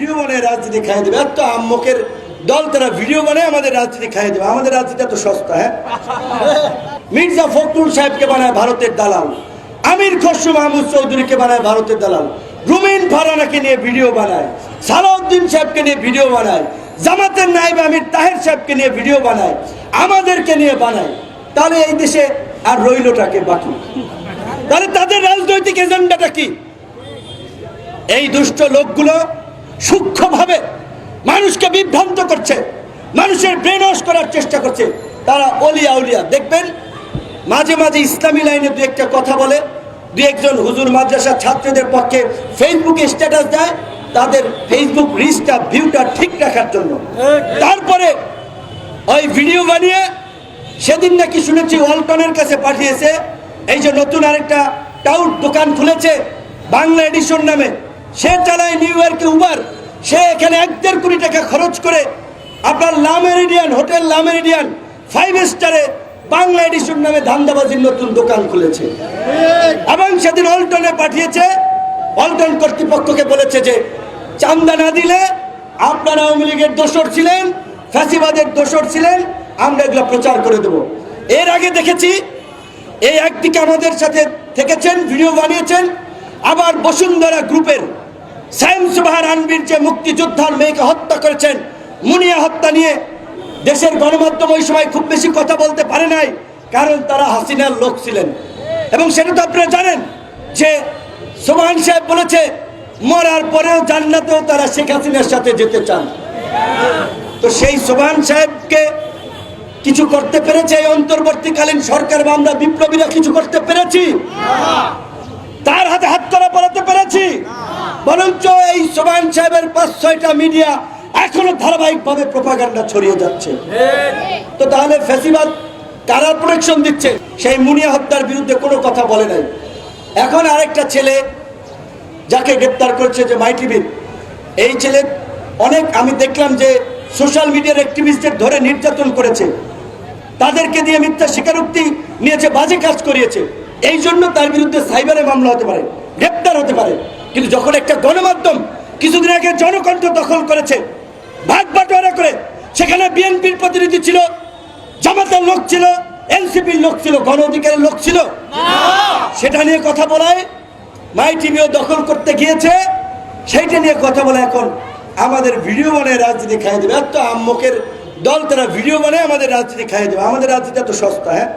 Video বানায় রাজনীতি খাইয়ে দেবে, এত আম্মকের দল তারা ভিডিও বানায় আমাদের রাজনীতি খাইয়ে দেবে। আমাদের রাজনীতি এত সস্তা? হ্যাঁ, মির্জা ফখরুল সাহেবকে বানায় ভারতের দালাল, আমির খসরু মাহমুদ চৌধুরীকে বানায় ভারতের দালাল, রুমিন ফারহানাকে নিয়ে ভিডিও বানায়, সালাউদ্দিন সাহেবকে নিয়ে ভিডিও বানায়, জামাতের নায়েব আমির তাহের সাহেবকে নিয়ে ভিডিও বানায়, আমাদেরকে নিয়ে বানায়। তাহলে এই দেশে আর রইলটাকে বাকি? তাহলে তাদের রাজনৈতিক এজেন্ডাটা কি? এই দুষ্ট লোকগুলো সূক্ষ্মভাবে মানুষকে বিভ্রান্ত করছে, মানুষের ব্রেন ওয়াশ করার চেষ্টা করছে। তারা অলিয়া উলিয়া দেখবেন মাঝে মাঝে ইসলামী লাইনে দু একটা কথা বলে, দু একজন হুজুর মাদ্রাসার ছাত্রদের পক্ষে ফেসবুকে স্ট্যাটাস দেয় তাদের ফেসবুক রিচটা ভিউটা ঠিক রাখার জন্য। তারপরে ওই ভিডিও বানিয়ে সেদিন নাকি শুনেছি ওয়ালটনের কাছে পাঠিয়েছে, এই যে নতুন আরেকটা টাউট দোকান খুলেছে বাংলা এডিশন নামে, সে চালায় নিউ ইয়র্কে উবার, সে এখানে 1.5 কোটি টাকা খরচ করে আপনার লা মেরিডিয়ান হোটেল, লা মেরিডিয়ান 5 স্টারে বাংলা এডিশন নামে ধান্দাবাজির নতুন দোকান খুলেছে। এবং সেদিন ওয়ালটনে পাঠিয়েছে, ওয়ালটন কর্তৃপক্ষকে বলেছে যে চান্দা না দিলে আপনারা আওয়ামী লীগের দোসর ছিলেন, ফ্যাসিবাদের দোসর ছিলেন, আমরা এগুলো প্রচার করে দেব। এর আগে দেখেছি এই একদিকে আমাদের সাথে থেকেছেন, ভিডিও বানিয়েছেন, আবার বসুন্ধরা গ্রুপের সাইম সুবাহার আনবির যে মুক্তিযোদ্ধার মেয়েকে হত্যা করেছেন, মুনিয়া হত্যা নিয়ে দেশের গণমাধ্যম ওই সময় খুব বেশি কথা বলতে পারে নাই, কারণ তারা হাসিনার লোক ছিলেন। এবং সেটা তো আপনারা জানেন যে সোবহান সাহেব বলেছে মরার পরেও জান্নাতেও তারা শেখ হাসিনার সাথে যেতে চান। তো সেই সোবহান সাহেবকে কিছু করতে পেরেছে এই অন্তর্বর্তীকালীন সরকার বা আমরা বিপ্লবীরা কিছু করতে পেরেছি? তার হাতে হাত করা পড়াতে পেরেছি? বরঞ্চ এই সোবহান সাহেবের 5-6টা মিডিয়া এখনো ধারাবাহিকভাবে প্রোপাগান্ডা ছড়িয়ে যাচ্ছে। তো তাহলে ফ্যাসিবাদ কারা প্রোটেকশন দিচ্ছে? সেই মুনিয়া হত্যার বিরুদ্ধে কোনো কথা বলে নাই। এখন আরেকটা ছেলে যাকে গ্রেপ্তার করেছে যে মাই টিভির, এই ছেলে অনেক আমি দেখলাম যে সোশ্যাল মিডিয়ার অ্যাক্টিভিস্টদের ধরে নির্যাতন করেছে, তাদেরকে দিয়ে মিথ্যা স্বীকারোক্তি নিয়েছে, বাজে কাজ করিয়েছে। এই জন্য তার বিরুদ্ধে সাইবারে মামলা হতে পারে, গ্রেপ্তার হতে পারে। কিন্তু যখন একটা গণমাধ্যম কিছুদিন আগে জনকণ্ঠ দখল করেছে, ভাগ বাটোয়ারা করে, সেখানে বিএনপির প্রতিনিধি ছিল, জামাতের লোক ছিল, এনসিপির লোক ছিল, গণ অধিকারের লোক ছিল, সেটা নিয়ে কথা বলায় মাই টিভিও দখল করতে গিয়েছে, সেইটা নিয়ে কথা বলে এখন আমাদের ভিডিও বানায় রাজনীতি খাইয়ে দেবে। এত আম্মকের দল তারা ভিডিও বানায় আমাদের রাজনীতি খাইয়ে দেবে। আমাদের রাজনীতি এত সস্তা? হ্যাঁ।